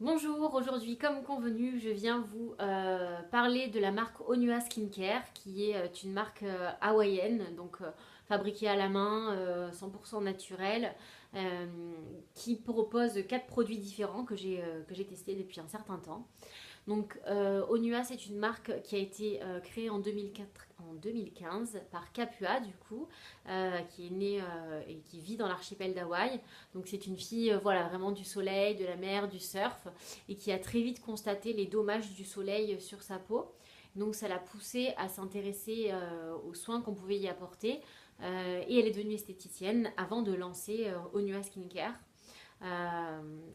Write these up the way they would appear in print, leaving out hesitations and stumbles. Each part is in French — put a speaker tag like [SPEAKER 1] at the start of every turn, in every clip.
[SPEAKER 1] Bonjour, aujourd'hui comme convenu, je viens vous parler de la marque Onua Skincare qui est une marque hawaïenne, donc fabriquée à la main, 100% naturelle, euh, qui propose 4 produits différents que j'ai testés depuis un certain temps. Donc Onua, c'est une marque qui a été créée en 2004, en 2015 par Kapua du coup, qui est née et qui vit dans l'archipel d'Hawaï. Donc c'est une fille voilà, vraiment du soleil, de la mer, du surf et qui a très vite constaté les dommages du soleil sur sa peau. Donc ça l'a poussée à s'intéresser aux soins qu'on pouvait y apporter et elle est devenue esthéticienne avant de lancer Onua Skincare.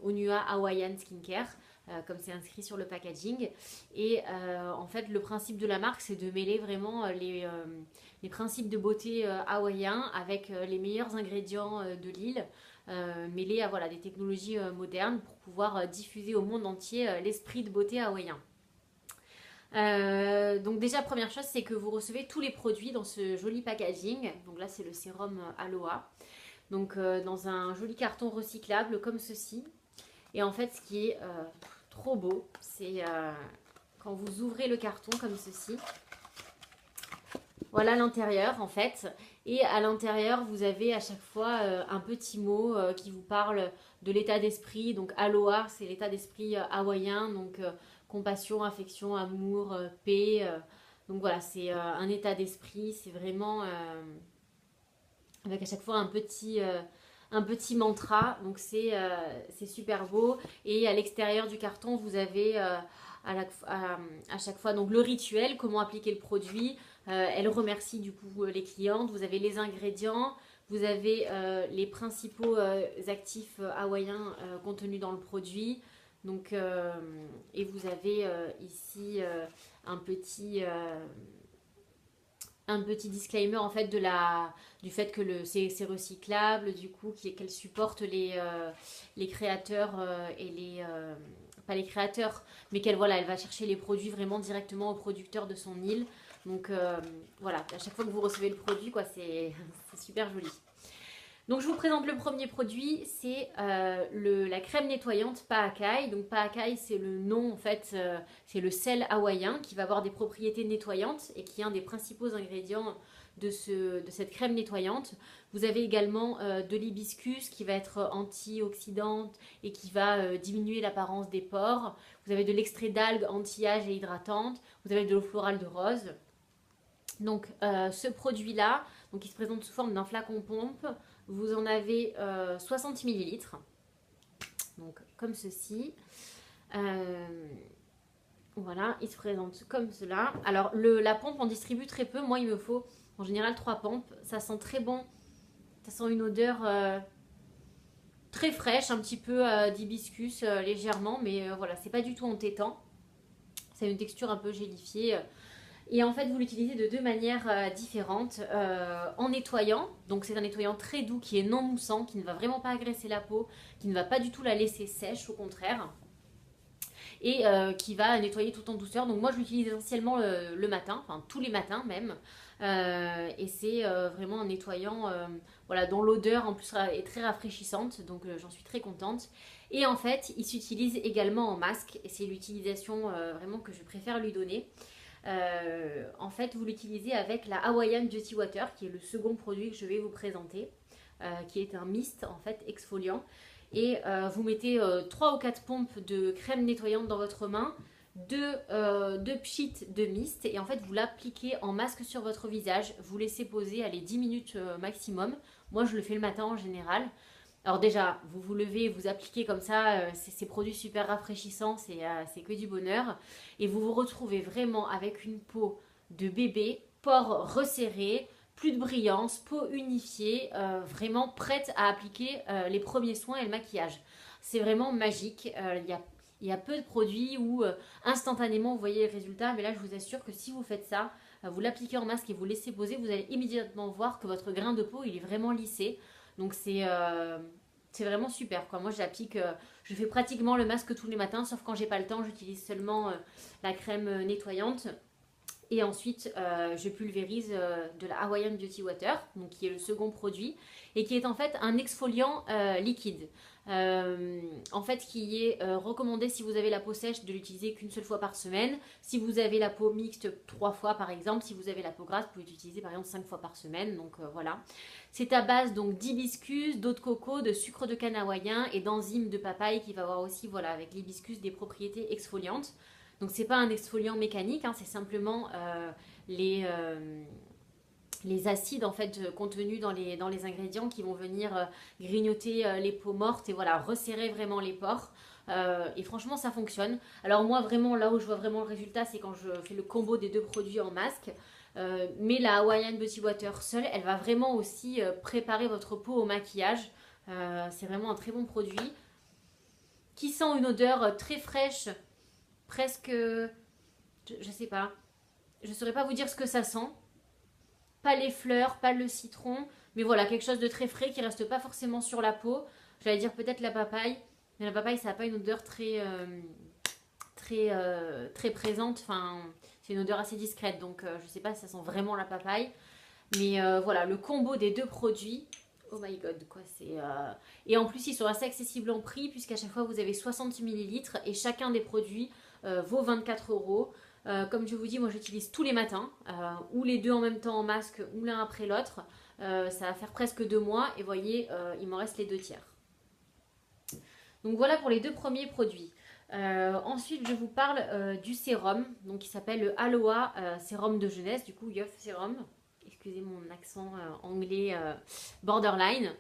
[SPEAKER 1] Onua Hawaiian Skincare, comme c'est inscrit sur le packaging. Et en fait, le principe de la marque, c'est de mêler vraiment les principes de beauté hawaïens avec les meilleurs ingrédients de l'île, mêlés à voilà, des technologies modernes pour pouvoir diffuser au monde entier l'esprit de beauté hawaïen. Donc déjà première chose c'est que vous recevez tous les produits dans ce joli packaging. Donc là c'est le sérum Aloha. Donc dans un joli carton recyclable comme ceci. Et en fait, ce qui est trop beau, c'est quand vous ouvrez le carton comme ceci. Voilà l'intérieur en fait. Et à l'intérieur, vous avez à chaque fois un petit mot qui vous parle de l'état d'esprit. Donc aloha, c'est l'état d'esprit hawaïen. Donc compassion, affection, amour, paix. Donc voilà, c'est un état d'esprit. C'est vraiment avec à chaque fois un petit mantra. Donc c'est super beau. Et à l'extérieur du carton, vous avez à chaque fois donc le rituel, comment appliquer le produit. Elle remercie du coup les clientes. Vous avez les ingrédients. Vous avez les principaux actifs hawaïens contenus dans le produit. Donc, et vous avez ici un petit disclaimer en fait du fait que c'est recyclable, du coup qu'elle supporte les créateurs et pas les créateurs, mais qu'elle voilà, elle va chercher les produits vraiment directement aux producteurs de son île. Donc voilà, à chaque fois que vous recevez le produit, quoi, c'est super joli. Donc je vous présente le premier produit, c'est la crème nettoyante Paakai. Donc Paakai c'est le nom en fait, c'est le sel hawaïen qui va avoir des propriétés nettoyantes et qui est un des principaux ingrédients de cette crème nettoyante. Vous avez également de l'hibiscus qui va être antioxydante et qui va diminuer l'apparence des pores. Vous avez de l'extrait d'algues anti-âge et hydratante. Vous avez de l'eau florale de rose. Donc ce produit-là, donc il se présente sous forme d'un flacon pompe. Vous en avez 60 millilitres, donc comme ceci. Euh, voilà, il se présente comme cela. Alors la pompe on distribue très peu. Moi il me faut en général 3 pompes. Ça sent très bon. Ça sent une odeur très fraîche, un petit peu d'hibiscus légèrement, mais voilà, c'est pas du tout entêtant. C'est une texture un peu gélifiée. Et en fait, vous l'utilisez de deux manières différentes. En nettoyant, donc c'est un nettoyant très doux qui est non moussant, qui ne va vraiment pas agresser la peau, qui ne va pas du tout la laisser sèche, au contraire, et qui va nettoyer tout en douceur. Donc moi, je l'utilise essentiellement le matin, enfin tous les matins même. Et c'est vraiment un nettoyant voilà, dont l'odeur en plus est très rafraîchissante, donc j'en suis très contente. Et en fait, il s'utilise également en masque, et c'est l'utilisation vraiment que je préfère lui donner. En fait, vous l'utilisez avec la Hawaiian Beauty Water, qui est le second produit que je vais vous présenter, qui est un mist en fait exfoliant. Et vous mettez 3 ou 4 pompes de crème nettoyante dans votre main, deux pchits de mist, et en fait vous l'appliquez en masque sur votre visage. Vous laissez poser, allez, 10 minutes maximum. Moi je le fais le matin en général. Alors déjà, vous vous levez, vous appliquez comme ça ces produits super rafraîchissants, c'est que du bonheur. Et vous vous retrouvez vraiment avec une peau de bébé, pores resserrés, plus de brillance, peau unifiée, vraiment prête à appliquer les premiers soins et le maquillage. C'est vraiment magique. Il y a peu de produits où instantanément vous voyez les résultats, mais là je vous assure que si vous faites ça, vous l'appliquez en masque et vous laissez poser, vous allez immédiatement voir que votre grain de peau il est vraiment lissé. Donc c'est vraiment super quoi. Moi j'applique, je fais pratiquement le masque tous les matins, sauf quand j'ai pas le temps, j'utilise seulement la crème nettoyante. Et ensuite, je pulvérise de la Hawaiian Beauty Water, donc qui est le second produit, et qui est en fait un exfoliant liquide. En fait, qui est recommandé si vous avez la peau sèche de l'utiliser qu'une seule fois par semaine. Si vous avez la peau mixte, 3 fois par exemple. Si vous avez la peau grasse, vous pouvez l'utiliser par exemple 5 fois par semaine. Donc voilà. C'est à base donc d'hibiscus, d'eau de coco, de sucre de canne hawaïen et d'enzymes de papaye qui va avoir aussi, voilà, avec l'hibiscus des propriétés exfoliantes. Donc c'est pas un exfoliant mécanique, hein, c'est simplement les acides en fait contenus dans les ingrédients qui vont venir grignoter les peaux mortes et voilà, resserrer vraiment les pores. Et franchement ça fonctionne. Alors moi vraiment là où je vois vraiment le résultat c'est quand je fais le combo des deux produits en masque. Mais la Hawaiian Beauty Water seule, elle va vraiment aussi préparer votre peau au maquillage. C'est vraiment un très bon produit qui sent une odeur très fraîche, presque, je sais pas, je saurais pas vous dire ce que ça sent. Pas les fleurs, pas le citron, mais voilà, quelque chose de très frais qui reste pas forcément sur la peau. J'allais dire peut-être la papaye, mais la papaye ça n'a pas une odeur très présente. Enfin, c'est une odeur assez discrète, donc je sais pas si ça sent vraiment la papaye. Mais voilà, le combo des deux produits, oh my god, quoi, c'est... Et en plus, ils sont assez accessibles en prix, puisqu'à chaque fois, vous avez 60 millilitres et chacun des produits vaut 24 euros. Comme je vous dis, moi j'utilise tous les matins, ou les deux en même temps en masque, ou l'un après l'autre. Ça va faire presque 2 mois, et voyez, il m'en reste les 2 tiers. Donc voilà pour les deux premiers produits. Ensuite, je vous parle du sérum, donc qui s'appelle le Aloha sérum de jeunesse, du coup, Youth Sérum. Excusez mon accent anglais borderline.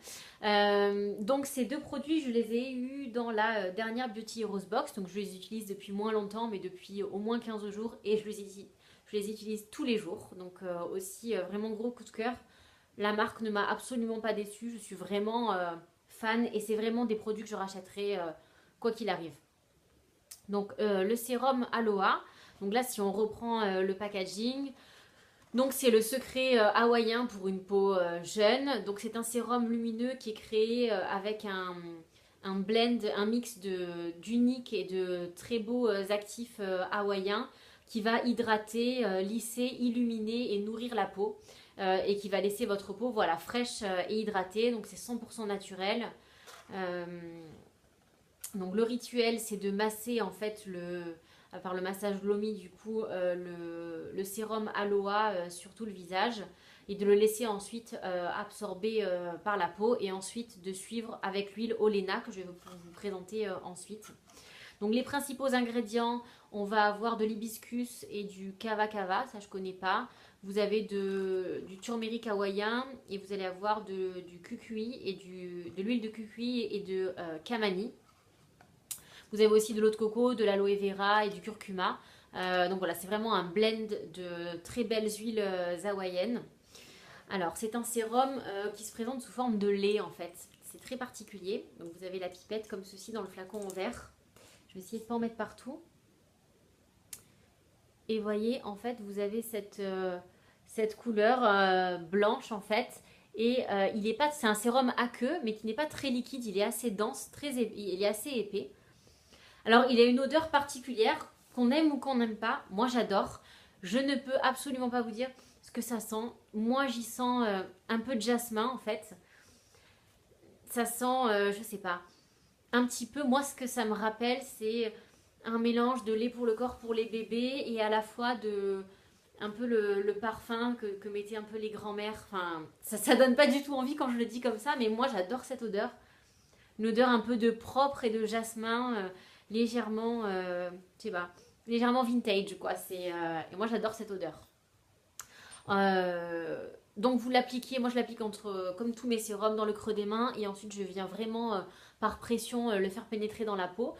[SPEAKER 1] Donc ces deux produits, je les ai eus dans la dernière Beauty Heroes Box. Donc je les utilise depuis moins longtemps, mais depuis au moins 15 jours. Et je les utilise tous les jours. Donc aussi vraiment gros coup de cœur. La marque ne m'a absolument pas déçue. Je suis vraiment fan. Et c'est vraiment des produits que je rachèterai quoi qu'il arrive. Donc le sérum Aloha. Donc là, si on reprend le packaging... Donc c'est le secret hawaïen pour une peau jeune. Donc c'est un sérum lumineux qui est créé avec un blend, un mix d'uniques et de très beaux actifs hawaïens qui va hydrater, lisser, illuminer et nourrir la peau et qui va laisser votre peau voilà, fraîche et hydratée. Donc c'est 100% naturel. Euh, donc le rituel c'est de masser en fait par le massage Lomi du coup le sérum Aloha sur tout le visage et de le laisser ensuite absorber par la peau et ensuite de suivre avec l'huile Olena que je vais vous présenter ensuite. Donc les principaux ingrédients, on va avoir de l'hibiscus et du kava kava, ça je connais pas. Vous avez du turmeric hawaïen et vous allez avoir du kukui et de l'huile de kukui et de kamani. Vous avez aussi de l'eau de coco, de l'aloe vera et du curcuma. Donc voilà, c'est vraiment un blend de très belles huiles hawaïennes. Alors, c'est un sérum qui se présente sous forme de lait en fait. C'est très particulier. Donc vous avez la pipette comme ceci dans le flacon en verre. Je vais essayer de ne pas en mettre partout. Et voyez, en fait, vous avez cette couleur blanche en fait. Et il est pas, c'est un sérum aqueux, mais qui n'est pas très liquide. Il est assez dense, il est assez épais. Alors, il a une odeur particulière, qu'on aime ou qu'on n'aime pas. Moi, j'adore. Je ne peux absolument pas vous dire ce que ça sent. Moi, j'y sens un peu de jasmin, en fait. Ça sent, je sais pas, un petit peu. Moi, ce que ça me rappelle, c'est un mélange de lait pour le corps pour les bébés et à la fois un peu le parfum que mettaient un peu les grands-mères. Enfin, ça donne pas du tout envie quand je le dis comme ça, mais moi, j'adore cette odeur. Une odeur un peu de propre et de jasmin, légèrement, je sais pas, légèrement vintage, quoi. Et moi, j'adore cette odeur. Donc, vous l'appliquez, moi je l'applique comme tous mes sérums dans le creux des mains et ensuite je viens vraiment par pression le faire pénétrer dans la peau.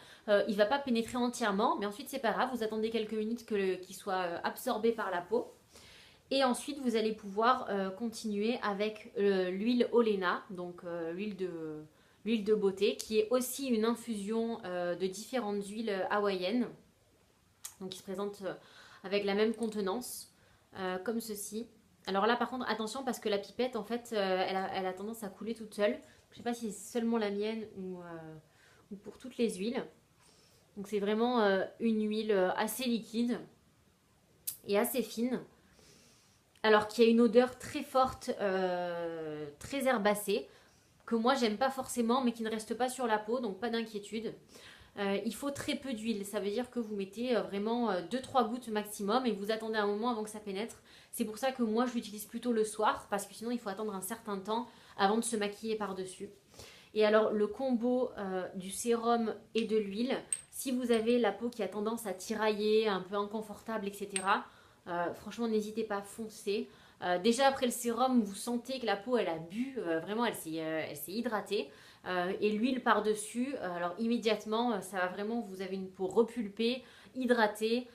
[SPEAKER 1] Il va pas pénétrer entièrement, mais ensuite c'est pas grave, vous attendez quelques minutes qu'il soit absorbé par la peau. Et ensuite, vous allez pouvoir continuer avec l'huile Olena, donc l'huile de beauté, qui est aussi une infusion de différentes huiles hawaïennes, donc qui se présente avec la même contenance, comme ceci. Alors là, par contre, attention parce que la pipette, en fait, elle a tendance à couler toute seule. Je ne sais pas si c'est seulement la mienne ou pour toutes les huiles. Donc c'est vraiment une huile assez liquide. et assez fine. Alors qu'il y a une odeur très forte, très herbacée, que moi j'aime pas forcément, mais qui ne reste pas sur la peau, donc pas d'inquiétude. Il faut très peu d'huile, ça veut dire que vous mettez vraiment 2-3 gouttes maximum et vous attendez un moment avant que ça pénètre. C'est pour ça que moi je l'utilise plutôt le soir, parce que sinon il faut attendre un certain temps avant de se maquiller par-dessus. Et alors le combo du sérum et de l'huile, si vous avez la peau qui a tendance à tirailler, un peu inconfortable, etc., franchement n'hésitez pas à foncer. Déjà après le sérum, vous sentez que la peau elle a bu, vraiment elle s'est hydratée. Et l'huile par-dessus, alors immédiatement, ça va vraiment, vous avez une peau repulpée, hydratée.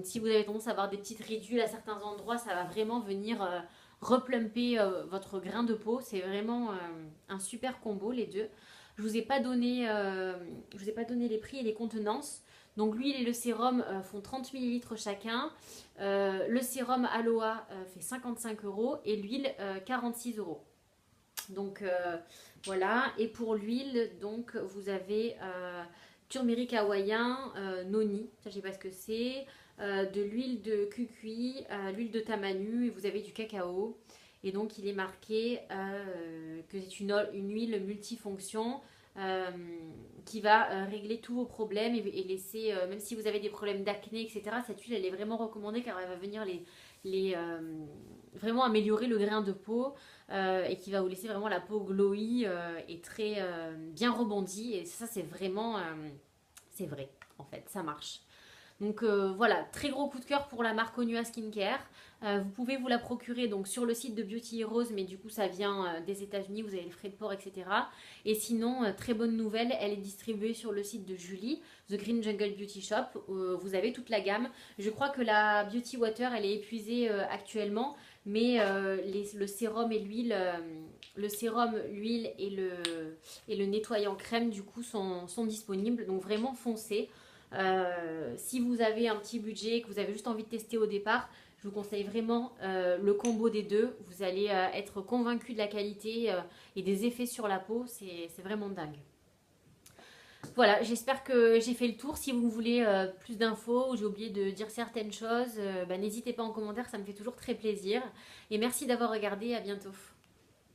[SPEAKER 1] Si vous avez tendance à avoir des petites ridules à certains endroits, ça va vraiment venir replumper votre grain de peau. C'est vraiment un super combo les deux. Je vous ai pas donné les prix et les contenances. Donc l'huile et le sérum font 30 millilitres chacun. Le sérum Aloha fait 55 euros et l'huile 46 euros. Donc voilà. Et pour l'huile, donc vous avez turmeric hawaïen, noni, ça je sais pas ce que c'est, de l'huile de cucuy, l'huile de tamanu et vous avez du cacao. Et donc il est marqué que c'est une huile multifonction euh, qui va régler tous vos problèmes et laisser, même si vous avez des problèmes d'acné, etc., cette huile elle est vraiment recommandée car elle va venir vraiment améliorer le grain de peau et qui va vous laisser vraiment la peau glowy et très bien rebondie. Et ça, c'est vraiment, c'est vrai, en fait, ça marche. Donc voilà, très gros coup de cœur pour la marque Onua Skincare. Vous pouvez vous la procurer donc sur le site de Beauty Heroes, mais du coup ça vient des États-Unis, vous avez les frais de port, etc. Et sinon, très bonne nouvelle, elle est distribuée sur le site de Julie, The Green Jungle Beauty Shop. Vous avez toute la gamme. Je crois que la Beauty Water, elle est épuisée actuellement, mais le sérum et l'huile, le sérum, l'huile et le nettoyant crème du coup sont disponibles. Donc vraiment foncez. Si vous avez un petit budget, que vous avez juste envie de tester au départ, je vous conseille vraiment le combo des deux. Vous allez être convaincu de la qualité et des effets sur la peau. C'est vraiment dingue. Voilà, j'espère que j'ai fait le tour. Si vous voulez plus d'infos ou j'ai oublié de dire certaines choses, n'hésitez pas en commentaire, ça me fait toujours très plaisir. Et merci d'avoir regardé, à bientôt.